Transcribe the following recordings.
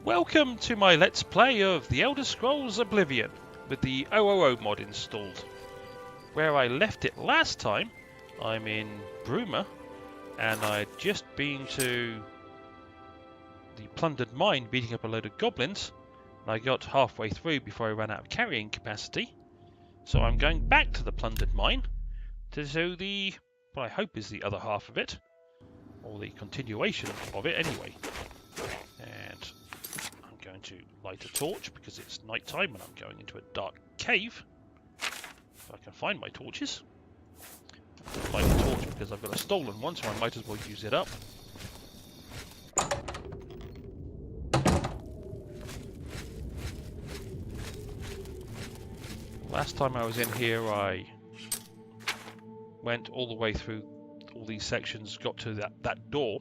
Welcome to my Let's Play of The Elder Scrolls Oblivion with the OOO mod installed. Where I left it last time, I'm in Bruma, and I'd just been to the plundered mine beating up a load of goblins, and I got halfway through before I ran out of carrying capacity. So I'm going back to the plundered mine to do the, what I hope is the other half of it, or the continuation of it anyway. And I'm going to light a torch because it's night time and I'm going into a dark cave. If I can find my torches. I'll light a torch because I've got a stolen one, so I might as well use it up. Last time I was in here, I went all the way through all these sections, got to that door,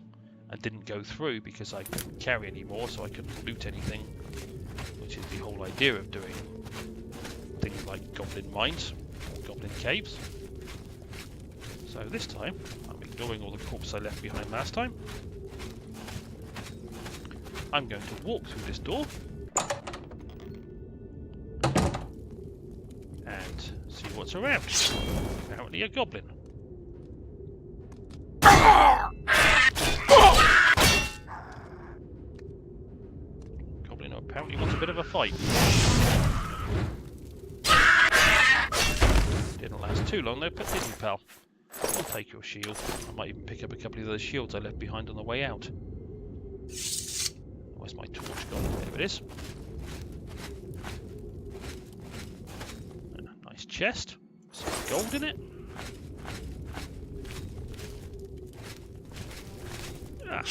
and didn't go through because I couldn't carry any more, so I couldn't loot anything, which is the whole idea of doing things like goblin mines, or goblin caves. So this time, I'm ignoring all the corpses I left behind last time. I'm going to walk through this door and see what's around. Apparently a goblin. Goblin apparently wants a bit of a fight. Didn't last too long though, but did you, pal? I'll take your shield. I might even pick up a couple of those shields I left behind on the way out. Where's my torch gone? There it is. Nice chest. Some gold in it. Ah,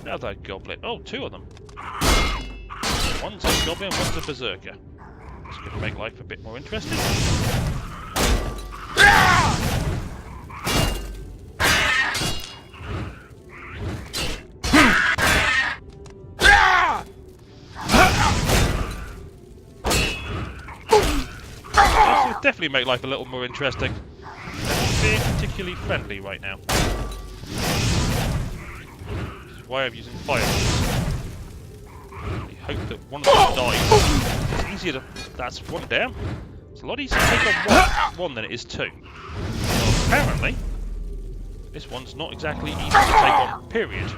another goblin. Oh, two of them. One's a goblin, one's a berserker. This could make life a bit more interesting. This would definitely make life a little more interesting. They're not being particularly friendly right now. Which is why I'm using fire. I hope that one of them dies. It's easier to... That's one down. It's a lot easier to take on one than it is two. Well, apparently, this one's not exactly easy to take on, period.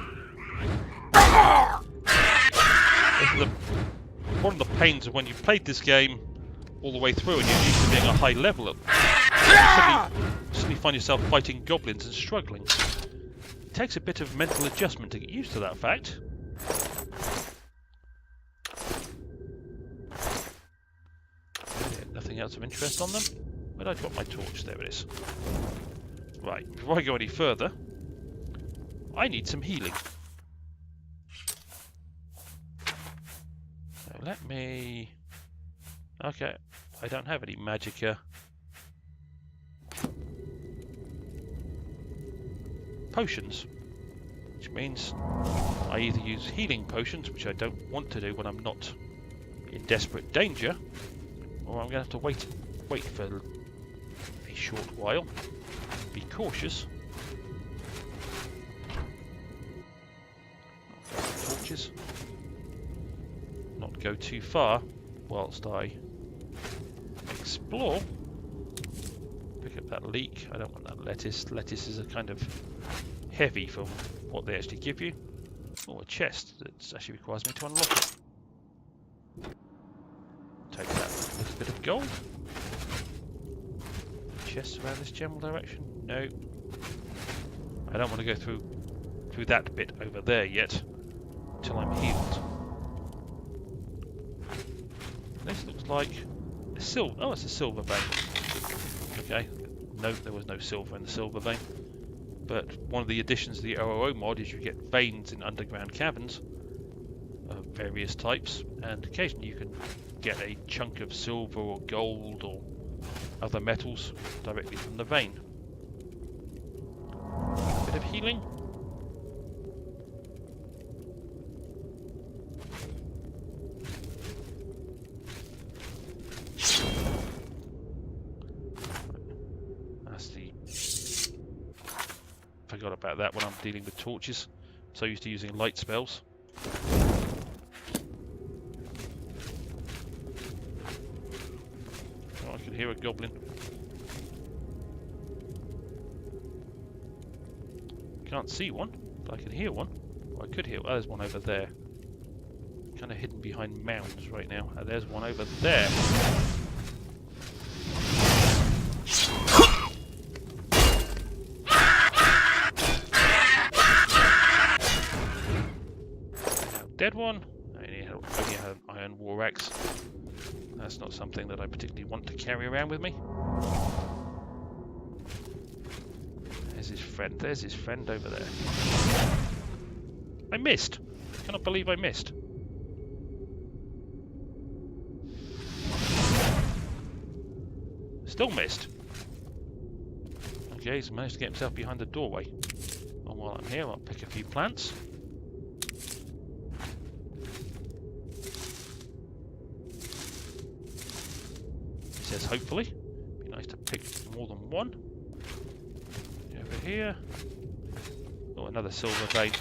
One of the pains of when you've played this game all the way through and you're used to being a high level, you suddenly find yourself fighting goblins and struggling. It takes a bit of mental adjustment to get used to that fact. Nothing else of interest on them? Where'd I drop my torch? There it is. Right, before I go any further, I need some healing. So let me... Okay, I don't have any magicka potions, which means I either use healing potions, which I don't want to do when I'm not in desperate danger, or I'm going to have to wait for a short while, be cautious. Torches. Not go too far whilst I explore. Pick up that leek. I don't want that lettuce. Lettuce is a kind of heavy for what they actually give you. Oh, a chest that actually requires me to unlock it. Take that little bit of gold. Chests around this general direction? No. I don't want to go through that bit over there yet until I'm healed. This looks like a silver. Oh, it's a silver vein. Okay. No, there was no silver in the silver vein. But one of the additions to the OOO mod is you get veins in underground caverns of various types, and occasionally you can get a chunk of silver or gold or other metals directly from the vein. A bit of healing. That's the... Forgot about that when I'm dealing with torches. So used to using light spells. can hear a goblin. Can't see one, but I can hear one. Or I could hear. Oh, there's one over there. Kind of hidden behind mounds right now. Oh, there's one over there. Dead one. I only had an iron war axe. That's not something that I particularly want to carry around with me. There's his friend. There's his friend over there. I missed. I cannot believe I missed. Still missed. Okay, he's managed to get himself behind the doorway. And while I'm here, I'll pick a few plants. He says hopefully. Be nice to pick more than one. Over here. Oh, another silver vein.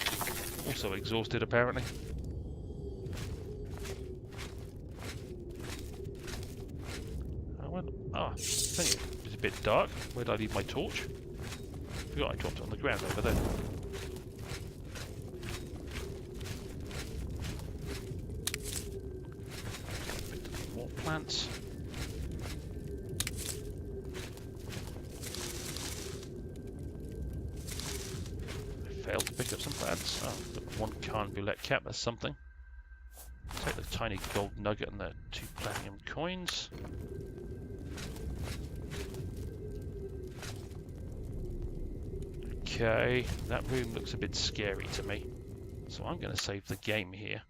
Also exhausted apparently. I think it was a bit dark. Where did I leave my torch? I forgot I dropped it on the ground over there. A bit more plants. I failed to pick up some plants. Oh, one Carn Bullet cap, that's something. Take the tiny gold nugget and the 2 platinum coins. Okay, that room looks a bit scary to me, so I'm going to save the game here,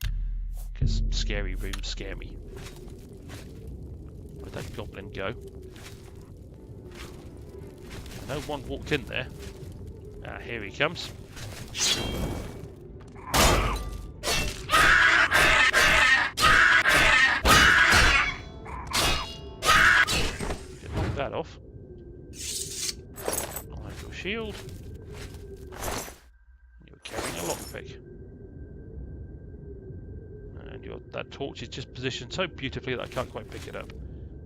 because scary rooms scare me. Where'd that goblin go? I know one walked in there. Ah, here he comes. You can knock that off. Like your shield. Lockpick. And that torch is just positioned so beautifully that I can't quite pick it up.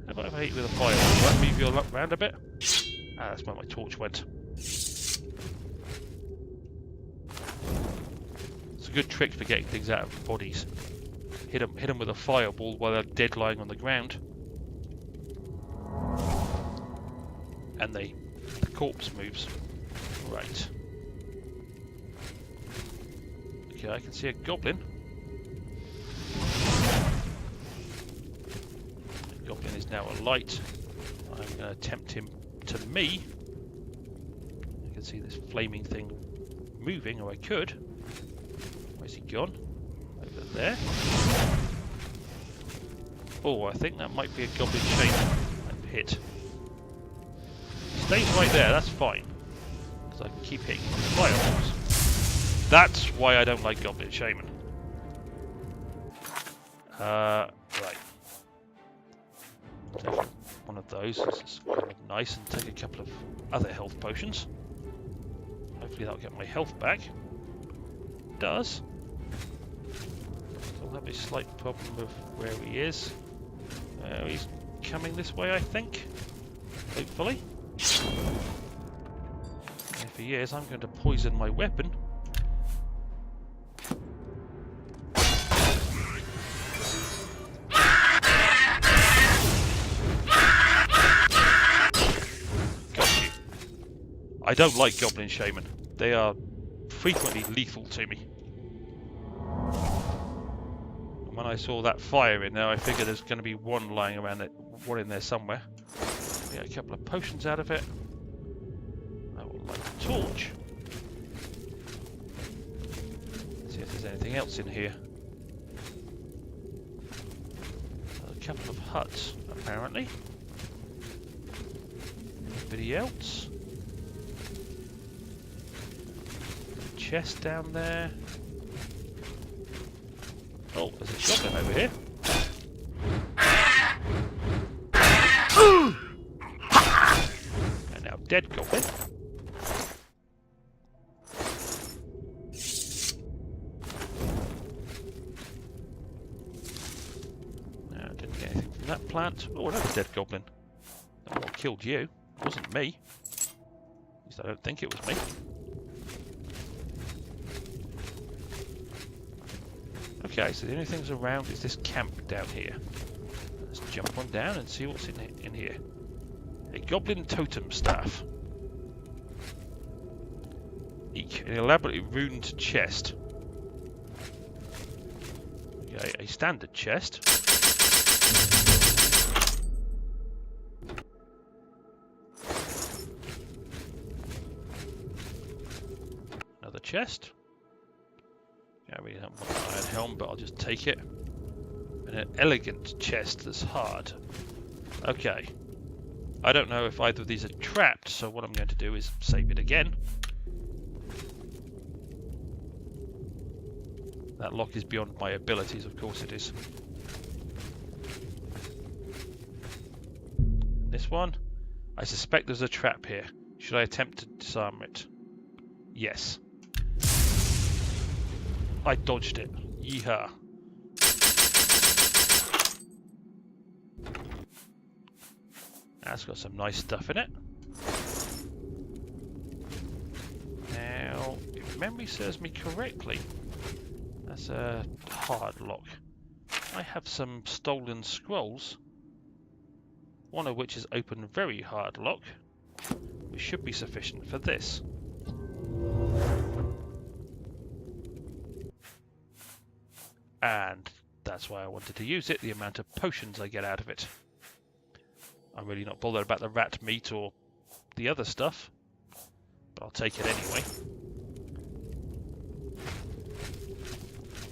How about if I hit you with a fire? Will that move you around a bit? Ah, that's where my torch went. It's a good trick for getting things out of bodies. Hit them with a fireball while they're dead lying on the ground. And the corpse moves. Right. Okay, I can see a goblin. The goblin is now alight. I'm going to tempt him to me. I can see this flaming thing moving, or I could. Where's he gone? Over there. Oh, I think that might be a goblin shape. I've hit. Stays right there, that's fine. Because I can keep hitting with fireballs. That's why I don't like Goblin Shaman. Right. Take one of those. This is kind of nice, and take a couple of other health potions. Hopefully that'll get my health back. It does. Still have a slight problem with where he is. He's coming this way, I think. Hopefully. And if he is, I'm going to poison my weapon. I don't like Goblin Shaman. They are frequently lethal to me. And when I saw that fire in there, I figured there's going to be one lying around it, one in there somewhere. Get a couple of potions out of it. I would like a torch. Let's see if there's anything else in here. A couple of huts, apparently. Anybody else? Chest down there. Oh, there's a goblin over here. And now dead goblin. Now, didn't get anything from that plant. Oh, another dead goblin. killed you. It wasn't me. At least I don't think it was me. Okay, so the only things around is this camp down here. Let's jump on down and see what's in here. A Goblin Totem staff. Eek, an elaborately runed chest. Okay, a standard chest. Another chest. I really don't want an iron helm, but I'll just take it. And an elegant chest that's hard. Okay. I don't know if either of these are trapped, so what I'm going to do is save it again. That lock is beyond my abilities, of course it is. And this one, I suspect there's a trap here. Should I attempt to disarm it? Yes. I dodged it. Yeehaw. That's got some nice stuff in it. Now, if memory serves me correctly, that's a hard lock. I have some stolen scrolls, one of which is open very hard lock, which should be sufficient for this. And that's why I wanted to use it, the amount of potions I get out of it. I'm really not bothered about the rat meat or the other stuff, but I'll take it anyway.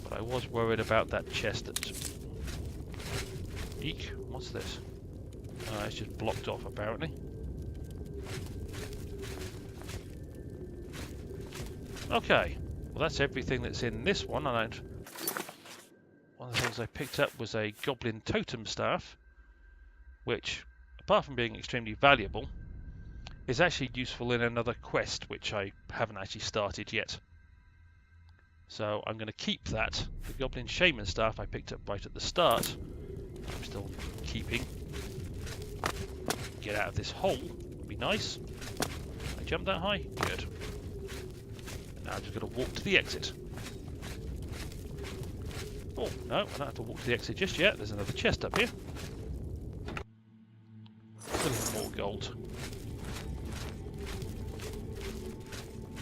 But I was worried about that chest that... Eek, what's this? It's just blocked off apparently. Okay, well that's everything that's in this one, and one of the things I picked up was a Goblin Totem staff, which, apart from being extremely valuable, is actually useful in another quest, which I haven't actually started yet. So I'm going to keep that. The Goblin Shaman staff I picked up right at the start, I'm still keeping. Get out of this hole, would be nice. I jumped that high? Good. And now I'm just going to walk to the exit. Oh, no, I don't have to walk to the exit just yet. There's another chest up here. A little more gold.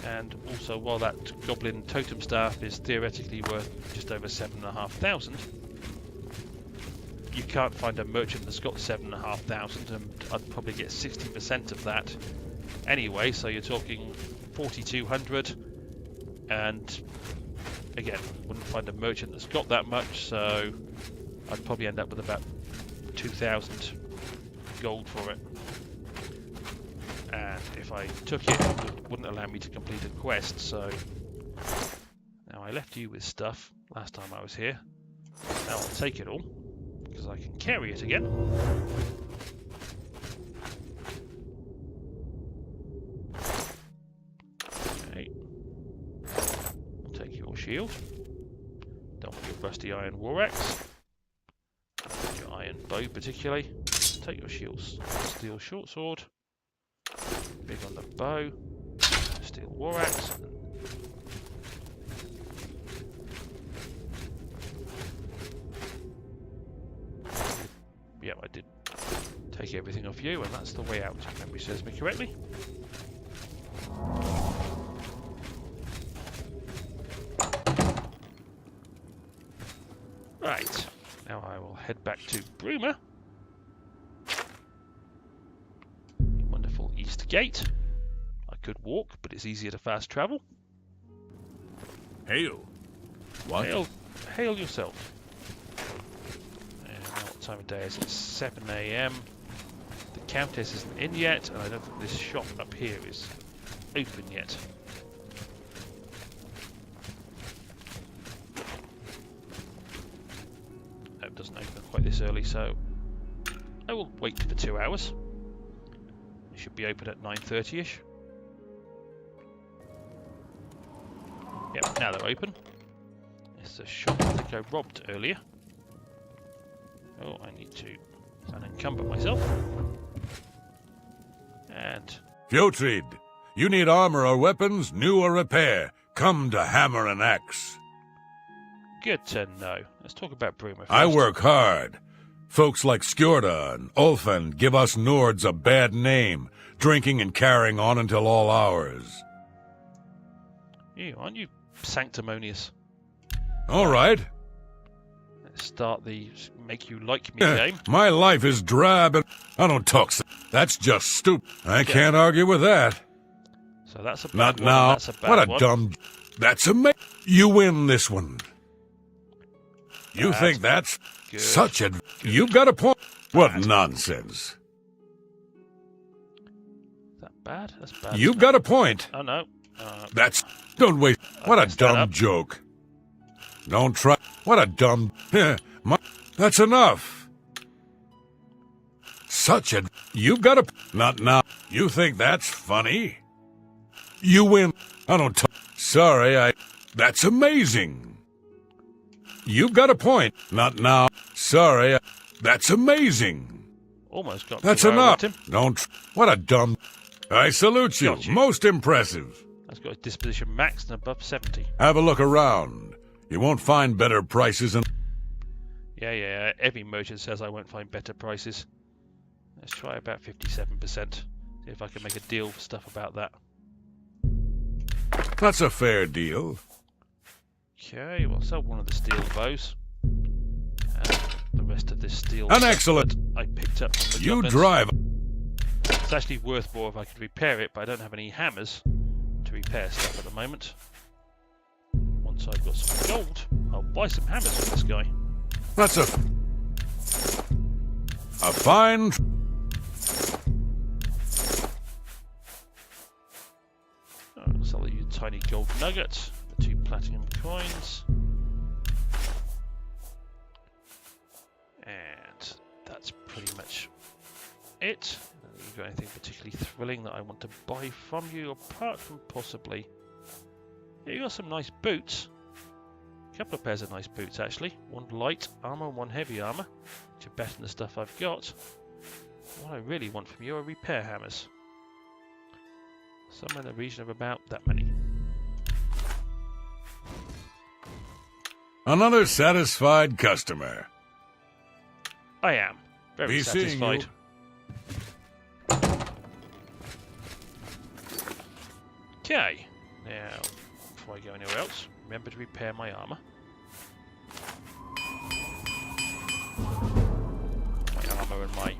And also, while that Goblin Totem staff is theoretically worth just over 7,500, you can't find a merchant that's got 7,500, and I'd probably get 60% of that anyway, so you're talking 4,200, and again, wouldn't find a merchant that's got that much, so I'd probably end up with about 2,000 gold for it. And if I took it, it wouldn't allow me to complete a quest, so... Now, I left you with stuff last time I was here. Now I'll take it all, because I can carry it again. Okay. I'll take your shield. Don't want your rusty iron war axe. Your iron bow particularly. Take your shields. Steel short sword. Big on the bow. Steel war axe. Yeah, I did take everything off you, and that's the way out, if memory serves me correctly. Right, now I will head back to Bruma. Wonderful east gate. I could walk, but it's easier to fast travel. Hail. What? Hail yourself. What time of day is it? 7 AM. The Countess isn't in yet, and I don't think this shop up here is open yet. No, it doesn't open quite this early, so I will wait for 2 hours. It should be open at 9:30ish. Yep, now they're open. It's a shop I think I robbed earlier. Oh, I need to unencumber myself. And... Fjotrid, you need armor or weapons, new or repair. Come to Hammer and Axe. good to know. Let's talk about Bruma first. I work hard. Folks like Skjorda and Ulfan give us Nords a bad name, drinking and carrying on until all hours. Aren't you sanctimonious? All right. Let's start the make you like me game. My life is drab and... I don't talk... That's just stupid. I can't argue with that. So that's a bad Not one. now. That's a bad What a one. dumb... That's amazing. You win this one. You think that's good. such a... You've got a point. What nonsense. Is that bad? That's bad. You've got a point. Oh, no. That's... Don't waste... What a messed that dumb up. joke. Don't try... What a dumb... That's enough. Such a... You've got a... Not now. You think that's funny? You win. I don't talk... Sorry, That's amazing. You've got a point. Not now. Sorry, That's amazing. Almost got That's to where I enough. want him. Don't... What a dumb... I salute you. Got you. Most impressive. That's got his disposition maxed and above 70. Have a look around. You won't find better prices in... Yeah. Every merchant says I won't find better prices. Let's try about 57%. See if I can make a deal for stuff about that. That's a fair deal. Okay, we'll sell one of the steel bows. And the rest of this steel An stuff excellent... that I picked up from the You goblins. drive... It's actually worth more if I could repair it, but I don't have any hammers to repair stuff at the moment. Once I've got some gold, I'll buy some hammers from this guy. That's a fine... I'll sell you tiny gold nuggets, the 2 platinum coins. And that's pretty much it. Have you got anything particularly thrilling that I want to buy from you, apart from possibly... Yeah, you got some nice boots. A couple of pairs of nice boots, actually. One light armor and one heavy armor, which are better than the stuff I've got. What I really want from you are repair hammers. Somewhere in the region of about that many. Another satisfied customer. I am very Be seeing satisfied. you. Okay, now before I go anywhere else, remember to repair my armor. My armor and my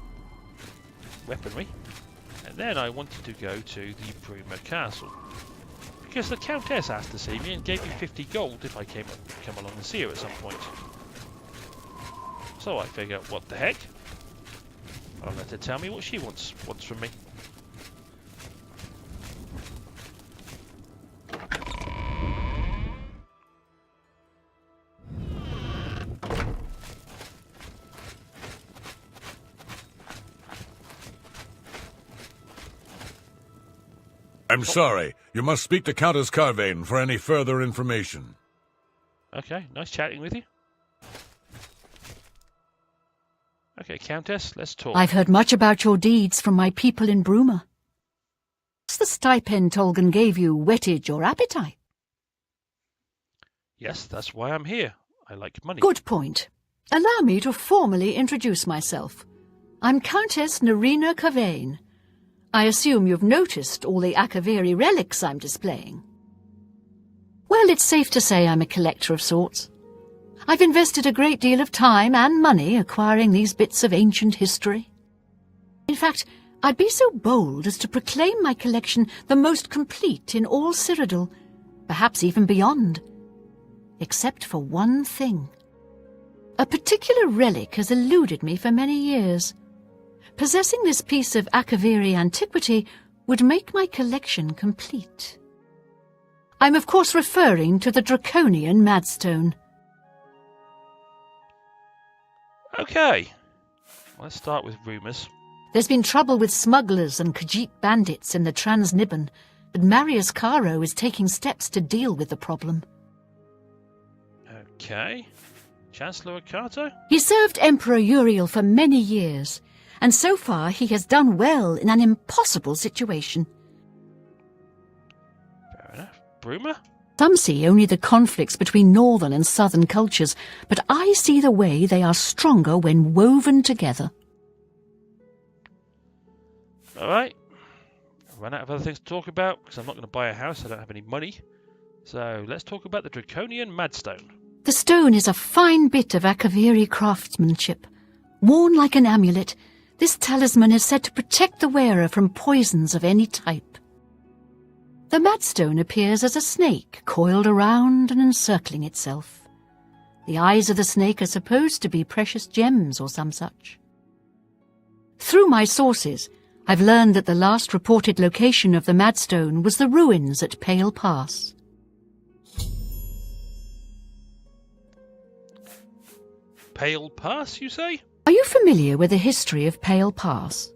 weaponry. And then I wanted to go to the Bruma Castle. Because the Countess asked to see me and gave me 50 gold if I come along and see her at some point. So I figure, what the heck? I'll let her tell me what she wants from me. I'm sorry. You must speak to Countess Carvane for any further information. Okay, nice chatting with you. Okay, Countess, let's talk. I've heard much about your deeds from my people in Bruma. Has the stipend Tolgan gave you whetted your appetite? Yes, that's why I'm here. I like money. Good point. Allow me to formally introduce myself. I'm Countess Nerina Carvane. I assume you've noticed all the Akaviri relics I'm displaying. Well, it's safe to say I'm a collector of sorts. I've invested a great deal of time and money acquiring these bits of ancient history. In fact, I'd be so bold as to proclaim my collection the most complete in all Cyrodiil, perhaps even beyond. Except for one thing. A particular relic has eluded me for many years. Possessing this piece of Akaviri antiquity would make my collection complete. I'm of course referring to the Draconian Madstone. Okay. Let's start with rumours. There's been trouble with smugglers and Khajiit bandits in the Trans-Nibbon, but Marius Caro is taking steps to deal with the problem. Okay. Chancellor Akato? He served Emperor Uriel for many years, and so far he has done well in an impossible situation. Fair enough. Bruma? Some see only the conflicts between northern and southern cultures, but I see the way they are stronger when woven together. Alright. I've run out of other things to talk about, because I'm not going to buy a house, I don't have any money. So let's talk about the Draconian Madstone. The stone is a fine bit of Akaviri craftsmanship. Worn like an amulet, this talisman is said to protect the wearer from poisons of any type. The Madstone appears as a snake, coiled around and encircling itself. The eyes of the snake are supposed to be precious gems or some such. Through my sources, I've learned that the last reported location of the Madstone was the ruins at Pale Pass. Pale Pass, you say? Are you familiar with the history of Pale Pass?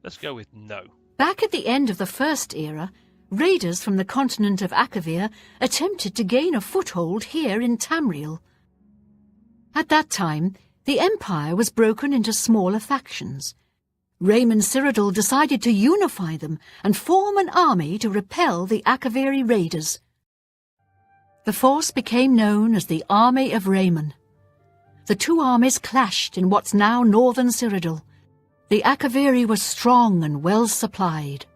Let's go with no. Back at the end of the First Era, raiders from the continent of Akavir attempted to gain a foothold here in Tamriel. At that time, the Empire was broken into smaller factions. Raymond Cyrodiil decided to unify them and form an army to repel the Akaviri raiders. The force became known as the Army of Raymond. The two armies clashed in what's now northern Cyrodiil. The Akaviri were strong and well supplied.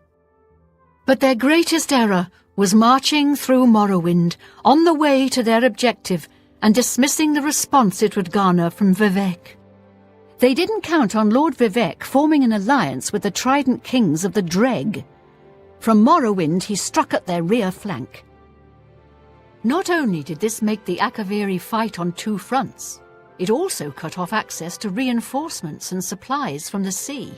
But their greatest error was marching through Morrowind on the way to their objective and dismissing the response it would garner from Vivek. They didn't count on Lord Vivek forming an alliance with the Trident Kings of the Dreg. From Morrowind he struck at their rear flank. Not only did this make the Akaviri fight on two fronts, it also cut off access to reinforcements and supplies from the sea.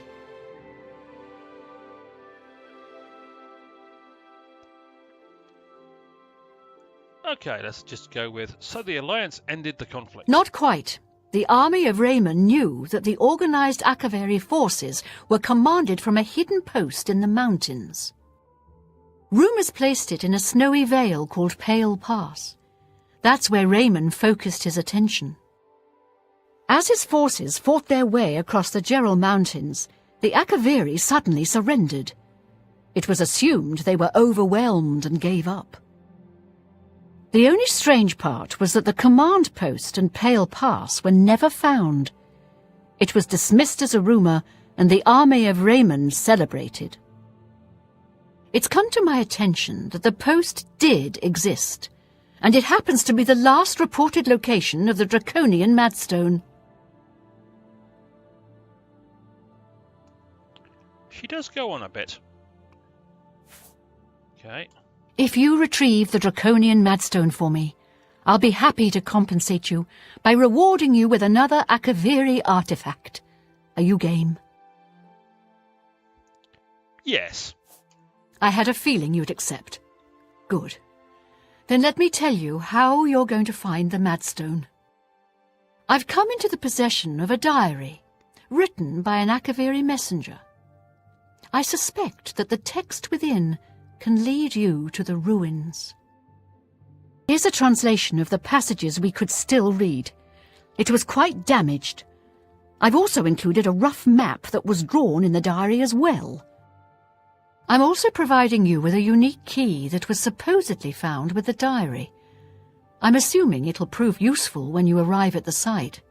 Okay, let's just go with, so the Alliance ended the conflict. Not quite. The army of Raymond knew that the organized Akaviri forces were commanded from a hidden post in the mountains. Rumours placed it in a snowy vale called Pale Pass. That's where Raymond focused his attention. As his forces fought their way across the Gerald Mountains, the Akaviri suddenly surrendered. It was assumed they were overwhelmed and gave up. The only strange part was that the command post and Pale Pass were never found. It was dismissed as a rumour, and the army of Raymond celebrated. It's come to my attention that the post did exist, and it happens to be the last reported location of the Draconian Madstone. She does go on a bit. Okay. If you retrieve the Draconian Madstone for me, I'll be happy to compensate you by rewarding you with another Akaviri artifact. Are you game? Yes. I had a feeling you'd accept. Good. Then let me tell you how you're going to find the Madstone. I've come into the possession of a diary, written by an Akaviri messenger. I suspect that the text within can lead you to the ruins. Here's a translation of the passages we could still read. It was quite damaged. I've also included a rough map that was drawn in the diary as well. I'm also providing you with a unique key that was supposedly found with the diary. I'm assuming it'll prove useful when you arrive at the site.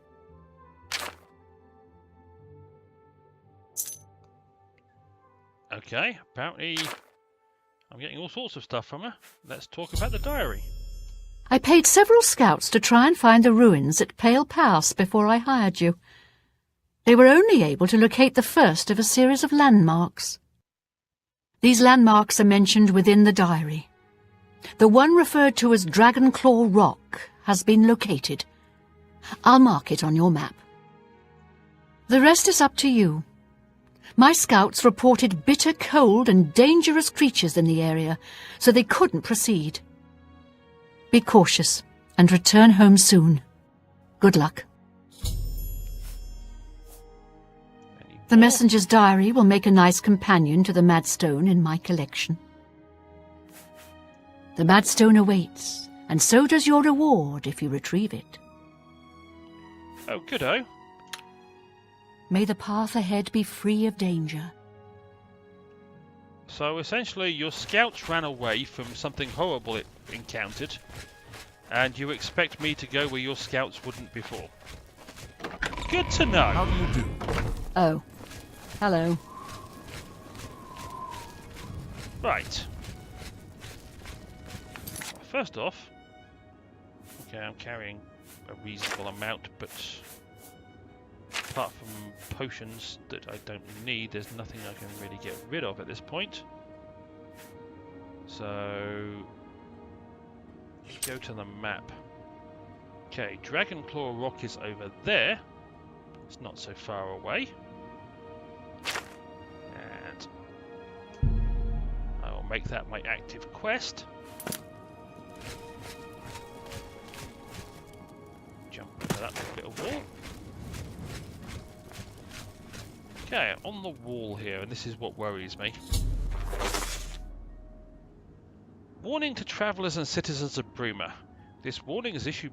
Okay, apparently I'm getting all sorts of stuff from her. Let's talk about the diary. I paid several scouts to try and find the ruins at Pale Pass before I hired you. They were only able to locate the first of a series of landmarks. These landmarks are mentioned within the diary. The one referred to as Dragonclaw Rock has been located. I'll mark it on your map. The rest is up to you. My scouts reported bitter cold and dangerous creatures in the area, so they couldn't proceed. Be cautious and return home soon. Good luck. The messenger's diary will make a nice companion to the Madstone in my collection. The Madstone awaits, and so does your reward if you retrieve it. Oh, good-o. May the path ahead be free of danger. So essentially your scouts ran away from something horrible it encountered, and you expect me to go where your scouts wouldn't before. Good to know. How do you do? Oh. Hello. Right. First off, okay, I'm carrying a reasonable amount, but apart from potions that I don't need, there's nothing I can really get rid of at this point. So, go to the map. Okay, Dragonclaw Rock is over there. It's not so far away. And I will make that my active quest. Jump over that bit of wall. Okay, on the wall here, and this is what worries me. Warning to travellers and citizens of Bruma. This warning is issued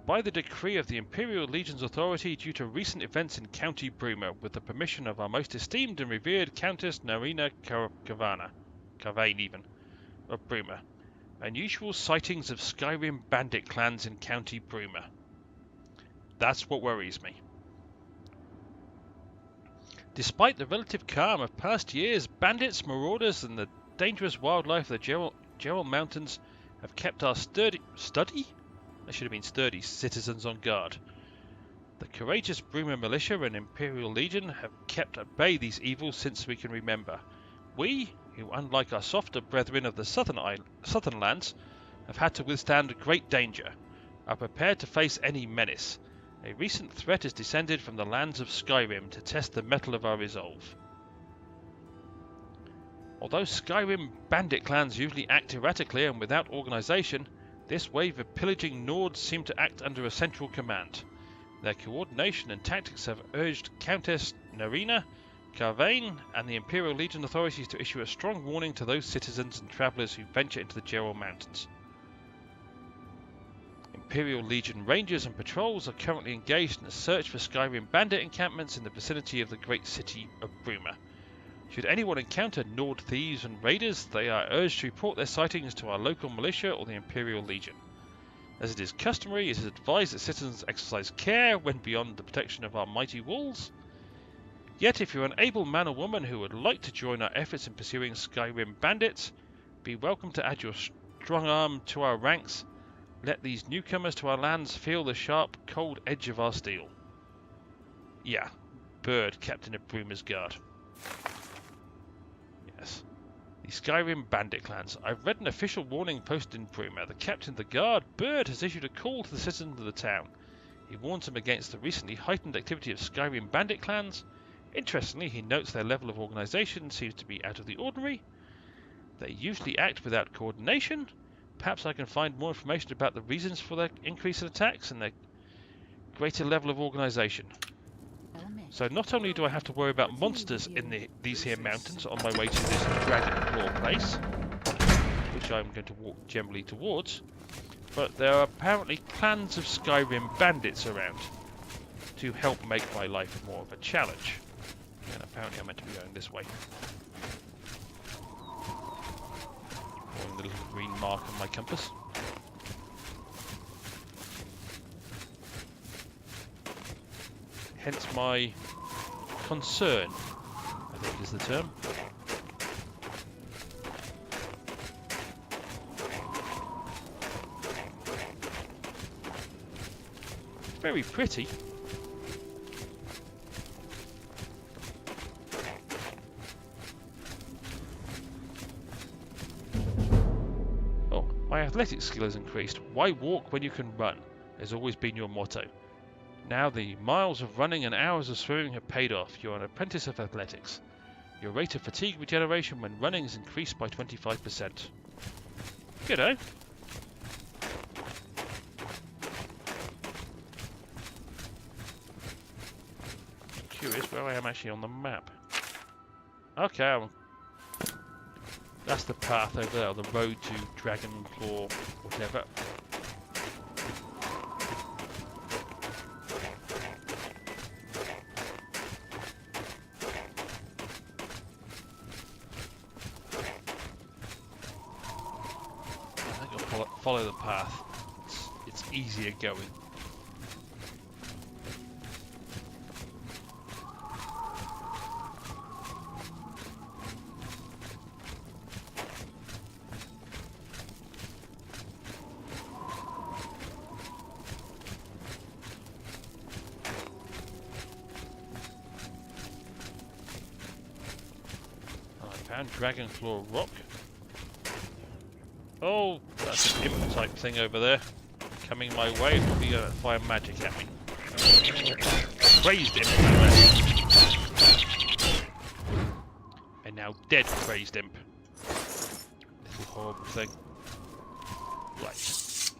by the decree of the Imperial Legion's authority due to recent events in County Bruma, with the permission of our most esteemed and revered Countess Narina Cavain of Bruma. Unusual sightings of Skyrim Bandit clans in County Bruma. That's what worries me. Despite the relative calm of past years, bandits, marauders, and the dangerous wildlife of the Gerald Mountains have kept our sturdy citizens on guard. The courageous Bruma militia and Imperial Legion have kept at bay these evils since we can remember. We, who unlike our softer brethren of the southern lands, have had to withstand great danger, are prepared to face any menace. A recent threat has descended from the lands of Skyrim to test the mettle of our resolve. Although Skyrim bandit clans usually act erratically and without organisation, this wave of pillaging Nords seem to act under a central command. Their coordination and tactics have urged Countess Narina Cavain and the Imperial Legion authorities to issue a strong warning to those citizens and travellers who venture into the Gerald Mountains. Imperial Legion rangers and patrols are currently engaged in a search for Skyrim bandit encampments in the vicinity of the great city of Bruma. Should anyone encounter Nord thieves and raiders, they are urged to report their sightings to our local militia or the Imperial Legion. As it is customary, it is advised that citizens exercise care when beyond the protection of our mighty walls. Yet if you're an able man or woman who would like to join our efforts in pursuing Skyrim bandits, be welcome to add your strong arm to our ranks. Let these newcomers to our lands feel the sharp, cold edge of our steel. Yeah, Bird, Captain of Bruma's Guard. Yes. The Skyrim Bandit clans. I've read an official warning posted in Bruma. The Captain of the Guard, Bird, has issued a call to the citizens of the town. He warns them against the recently heightened activity of Skyrim Bandit clans. Interestingly, he notes their level of organisation seems to be out of the ordinary. They usually act without coordination. Perhaps I can find more information about the reasons for their increase in attacks and their greater level of organisation. So not only do I have to worry about monsters in these here mountains on my way to this Dragonclaw place, which I'm going to walk generally towards, but there are apparently clans of Skyrim bandits around to help make my life more of a challenge. And apparently I'm meant to be going this way. Following the little green mark on my compass. Hence my concern, I think is the term. Very pretty. Oh, my athletics skill has increased. Why walk when you can run? Has always been your motto. Now the miles of running and hours of swimming have paid off. You're an apprentice of athletics. Your rate of fatigue regeneration when running is increased by 25%. Good, eh? Curious where I am actually on the map. Okay, that's the path over there, the road to Dragonclaw, whatever. follow the path. It's easier going. Dragon Claw Rock. Oh, that's an imp type thing over there. Coming my way, probably going to fire magic at me. Crazed imp. And now dead crazed imp. Little horrible thing. Right.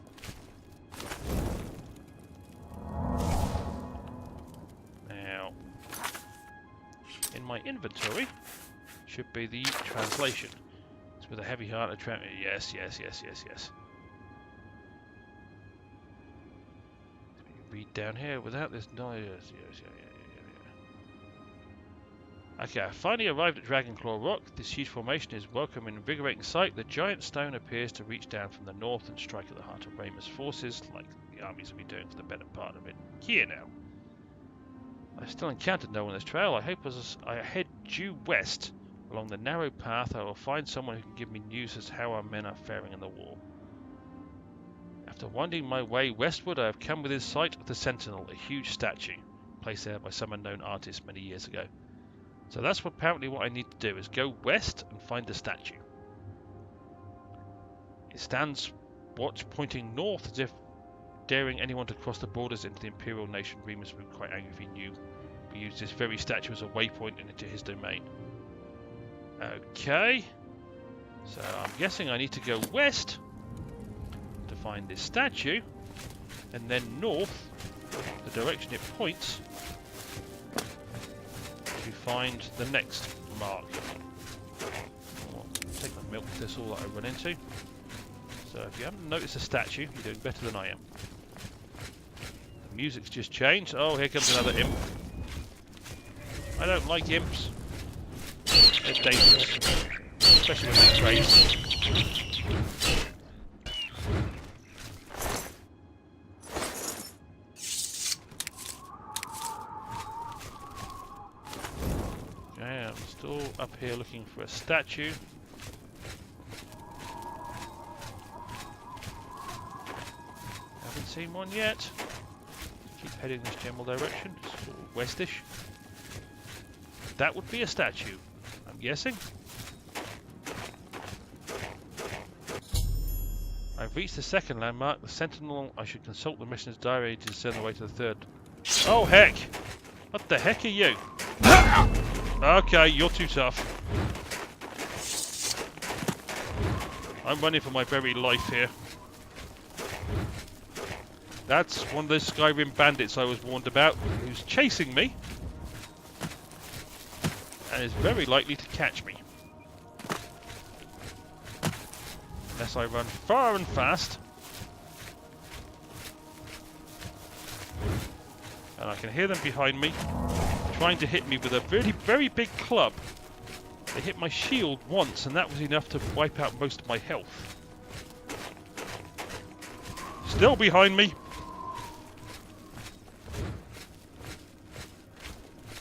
Now, in my inventory should be the translation. It's with a heavy heart. Yes. Read down here without this noise. Yes. Okay, I finally arrived at Dragonclaw Rock. This huge formation is welcome and invigorating sight. The giant stone appears to reach down from the north and strike at the heart of Raymer's forces, like the armies will be doing for the better part of it. Here now. I've still encountered no one on this trail. I hope as I head due west, along the narrow path, I will find someone who can give me news as to how our men are faring in the war. After winding my way westward, I have come within sight of the Sentinel, a huge statue, placed there by some unknown artist many years ago. So that's apparently what I need to do, is go west and find the statue. It stands pointing north, as if daring anyone to cross the borders into the Imperial nation. Remus would be quite angry if he knew we used this very statue as a waypoint into his domain. Okay, so I'm guessing I need to go west to find this statue, and then north, the direction it points, to find the next mark. I'll take my milk thistle that I run into. So if you haven't noticed the statue, you're doing better than I am. The music's just changed. Oh, here comes another imp. I don't like imps. They're dangerous, especially when they're crazed. Okay, I'm still up here looking for a statue. Haven't seen one yet. Keep heading this general direction, it's sort of westish. That would be a statue, I'm guessing. I've reached the second landmark, the Sentinel. I should consult the missioner's diary to discern the way to the third. Oh heck! What the heck are you? Okay, you're too tough. I'm running for my very life here. That's one of those Skyrim bandits I was warned about, who's chasing me and is very likely to catch me. Unless I run far and fast. And I can hear them behind me, trying to hit me with a very, very big club. They hit my shield once, and that was enough to wipe out most of my health. Still behind me.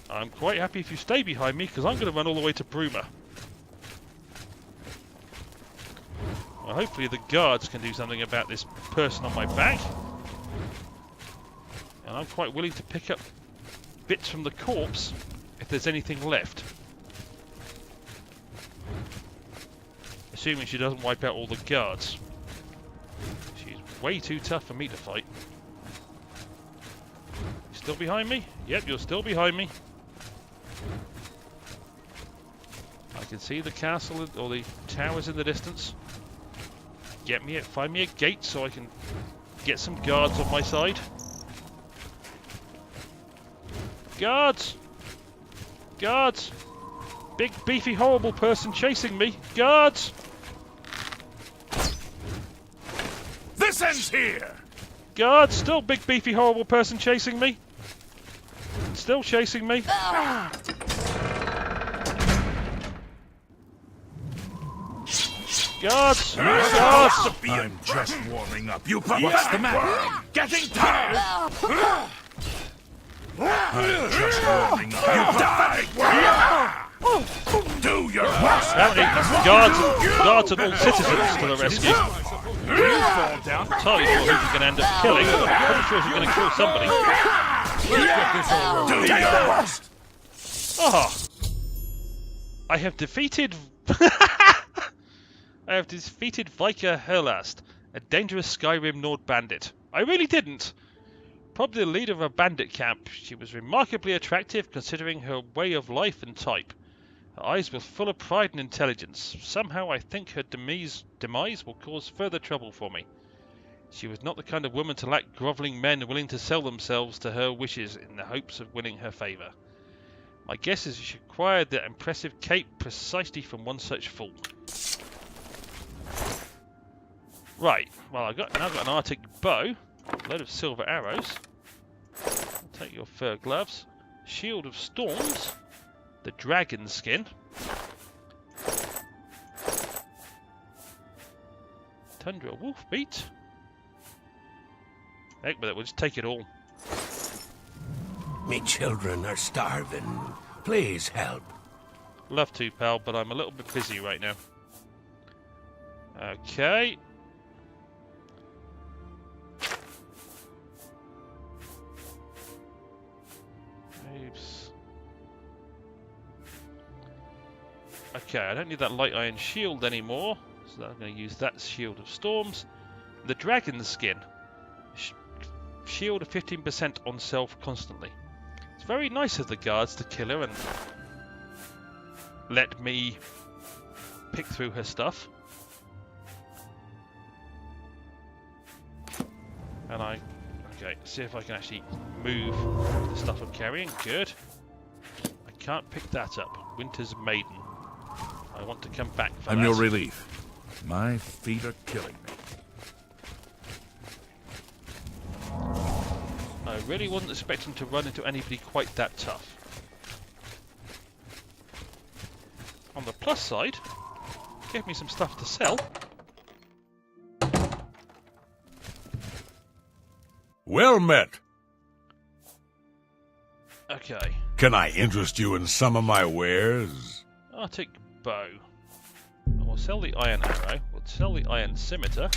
I'm quite happy if you stay behind me, because I'm going to run all the way to Bruma. Well, hopefully the guards can do something about this person on my back. And I'm quite willing to pick up bits from the corpse if there's anything left. Assuming she doesn't wipe out all the guards. She's way too tough for me to fight. You still behind me? Yep, you're still behind me. I can see the castle or the towers in the distance. Find me a gate so I can get some guards on my side. Guards! Guards! Big, beefy, horrible person chasing me. Guards! This ends here! Guards! Still big, beefy, horrible person chasing me. Still chasing me. Guards! Guards! Guards! I'm just warming up. You what's the matter? Getting tired. I'm just warming up. You die. Do your best. Apparently, guards and all citizens to the rescue. I'm entirely sure who you're going to end up killing. I'm pretty sure you're going to kill somebody. Do your best. Oh! I have defeated... I have defeated Vika Herlast, a dangerous Skyrim Nord bandit. I really didn't. Probably the leader of a bandit camp. She was remarkably attractive considering her way of life and type. Her eyes were full of pride and intelligence. Somehow I think her demise will cause further trouble for me. She was not the kind of woman to lack grovelling men willing to sell themselves to her wishes in the hopes of winning her favour. My guess is she acquired that impressive cape precisely from one such fool. Right, well I've now got an Arctic bow, a load of silver arrows. I'll take your fur gloves, shield of storms, the dragon skin, tundra wolf meat. Heck with it, we'll just take it all. Me children are starving. Please help. Love to, pal, but I'm a little bit busy right now. Okay. Oops. Okay, I don't need that light iron shield anymore, so I'm going to use that shield of storms. The dragon skin. Shield of 15% on self constantly. It's very nice of the guards to kill her and let me pick through her stuff. And okay, see if I can actually move the stuff I'm carrying. Good. I can't pick that up. Winter's Maiden. I want to come back for that. I'm your relief. My feet are killing me. I really wasn't expecting to run into anybody quite that tough. On the plus side, gave me some stuff to sell. Well met. Okay. Can I interest you in some of my wares? Arctic bow. We'll sell the iron arrow. We'll sell the iron scimitar.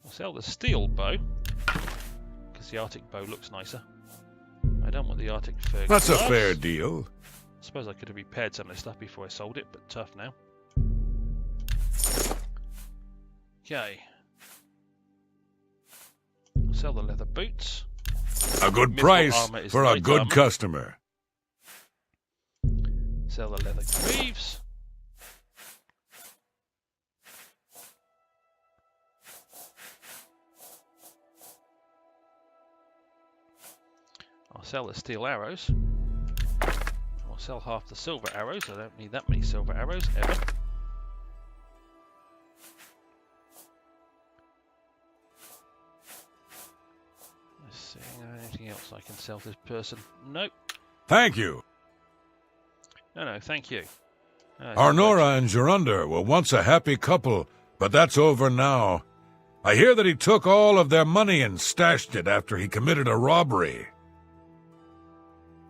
We'll sell the steel bow. Because the Arctic bow looks nicer. I don't want the Arctic fur That's gloves. a fair deal. I suppose I could have repaired some of this stuff before I sold it, but tough now. Okay. I'll sell the leather boots. A good Mithril price armor is for a light good armor. customer. Sell the leather greaves. I'll sell the steel arrows. I'll sell half the silver arrows. I don't need that many silver arrows ever. Let's see, anything else I can sell this person? Nope. Thank you. No, thank you. Arnora and Gerunda were once a happy couple, but that's over now. I hear that he took all of their money and stashed it after he committed a robbery.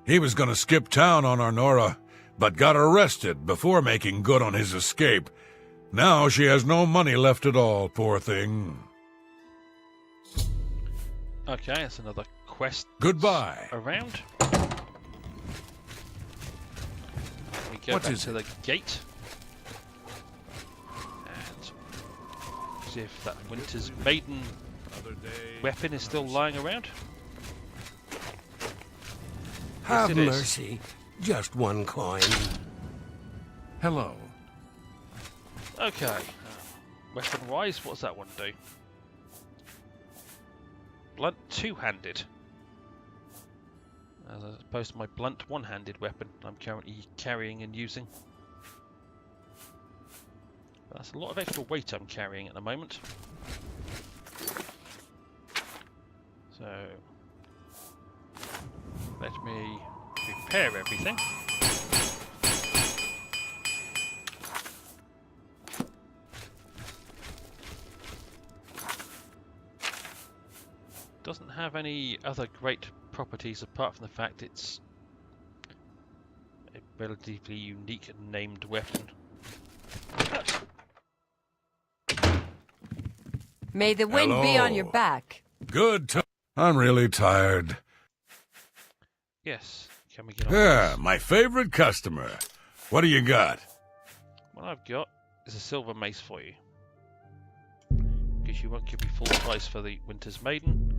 He was going to skip town on Arnora, but got arrested before making good on his escape. Now she has no money left at all, poor thing. Okay, that's another quest. Goodbye. Around. We go What back is to the gate. And see if that Winter's Maiden weapon is still lying around. Have it is. mercy. Just one coin. Hello. Okay. Weapon-wise, what's that one do? Blunt two-handed. As opposed to my blunt one-handed weapon I'm currently carrying and using. But that's a lot of extra weight I'm carrying at the moment. So let me repair everything. doesn't have any other great properties apart from the fact it's a relatively unique named weapon. May the wind be on your back. Good. I'm really tired. Yes, can we get on Yeah, this? my favorite customer. What do you got? What I've got is a silver mace for you. Because you won't give me full price for the Winter's Maiden.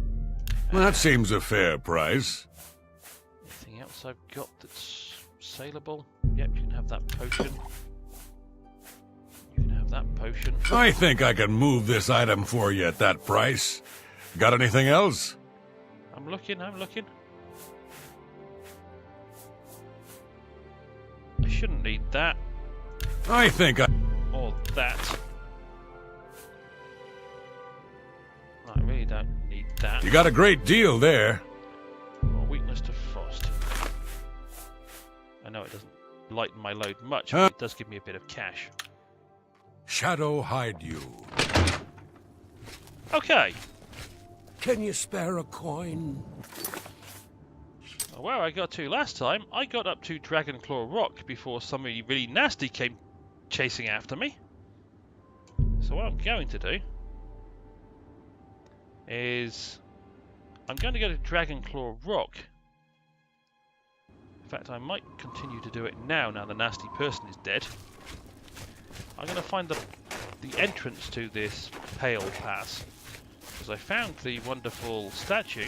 That seems a fair price. Anything else I've got that's saleable? Yep, you can have that potion. You can have that potion. I think I can move this item for you at that price. Got anything else? I'm looking. I shouldn't need that. I think I... Or that. I really don't need that. You got a great deal there. Or weakness to frost. I know it doesn't lighten my load much, Huh? but it does give me a bit of cash. Shadow hide you. Okay. Can you spare a coin? Where I got to last time, I got up to Dragonclaw Rock before somebody really nasty came chasing after me. So what I'm going to do is I'm going to go to Dragonclaw Rock. In fact, I might continue to do it now the nasty person is dead. I'm going to find the entrance to this Pale Pass, because I found the wonderful statue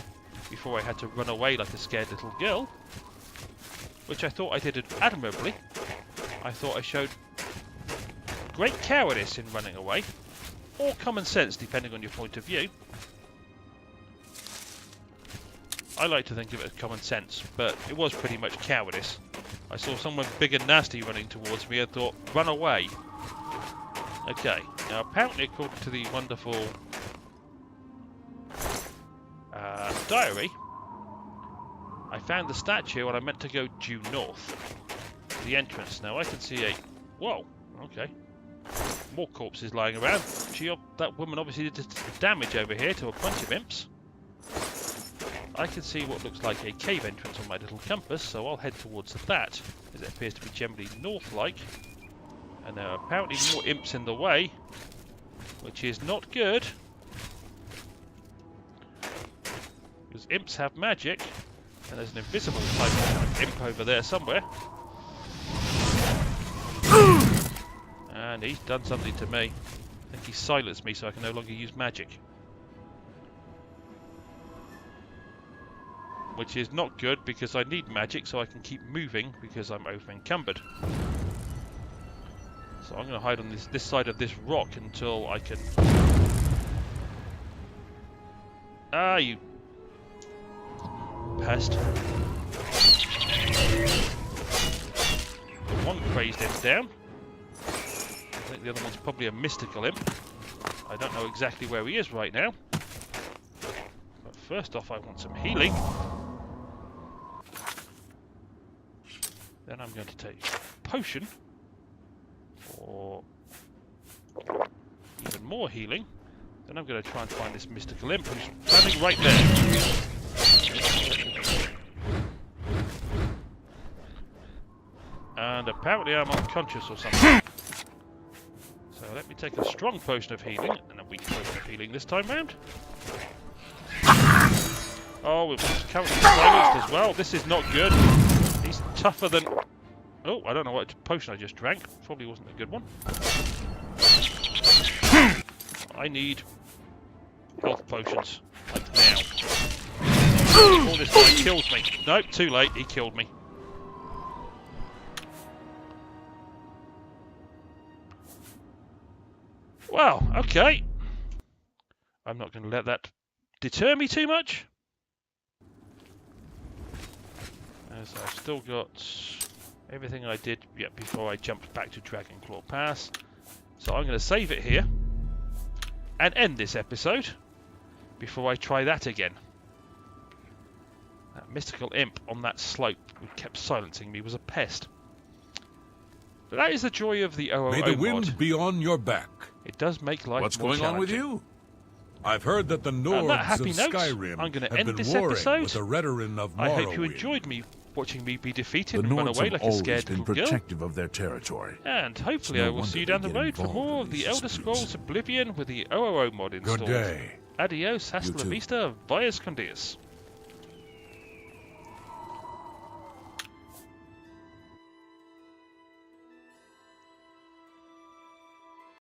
before I had to run away like a scared little girl, which I thought I did admirably. I thought I showed great cowardice in running away, or common sense depending on your point of view. I like to think of it as common sense, but it was pretty much cowardice. I saw someone big and nasty running towards me and thought, run away. Okay, now apparently according to the wonderful diary, I found the statue and I meant to go due north. The entrance. Now I can see a... Whoa, okay. More corpses lying around. That woman obviously did damage over here to a bunch of imps. I can see what looks like a cave entrance on my little compass, so I'll head towards that, as it appears to be generally north-like. And there are apparently more imps in the way, which is not good. Because imps have magic, and there's an invisible type of imp over there somewhere. And he's done something to me. I think he silenced me so I can no longer use magic. Which is not good because I need magic so I can keep moving because I'm over encumbered. So I'm going to hide on this side of this rock until I can... Ah, you pest. One crazed imp down. I think the other one's probably a mystical imp. I don't know exactly where he is right now. But first off, I want some healing. Then I'm going to take a potion for even more healing. Then I'm going to try and find this mystical imp who's standing right there. And apparently I'm unconscious or something. So let me take a strong potion of healing and a weak potion of healing this time round. Oh, we're currently silenced as well. This is not good. He's tougher than... Oh, I don't know what potion I just drank. Probably wasn't a good one. I need health potions. Like now. Before this guy kills me. Nope, too late. He killed me. Well, okay. I'm not going to let that deter me too much. As I've still got everything I did before I jumped back to Dragonclaw Pass. So I'm going to save it here and end this episode before I try that again. That mystical imp on that slope who kept silencing me was a pest. But that is the joy of the OOO May the wind mod. be on your back. It does make life What's more going on with challenging. you? I've heard that the On Nords that happy of note, Skyrim I'm going to have end been this warring episode. with the Redoran of I Morrowind. hope you enjoyed me watching me be defeated The and run Nords away have like a always scared been little girl. protective of their territory. And hopefully no I will wonder see you they down the get road for involved more in of the these Elder disputes. Scrolls Oblivion with the OOO mod installed. Good day. Adios, hasta You la too. vista, vias con Dios.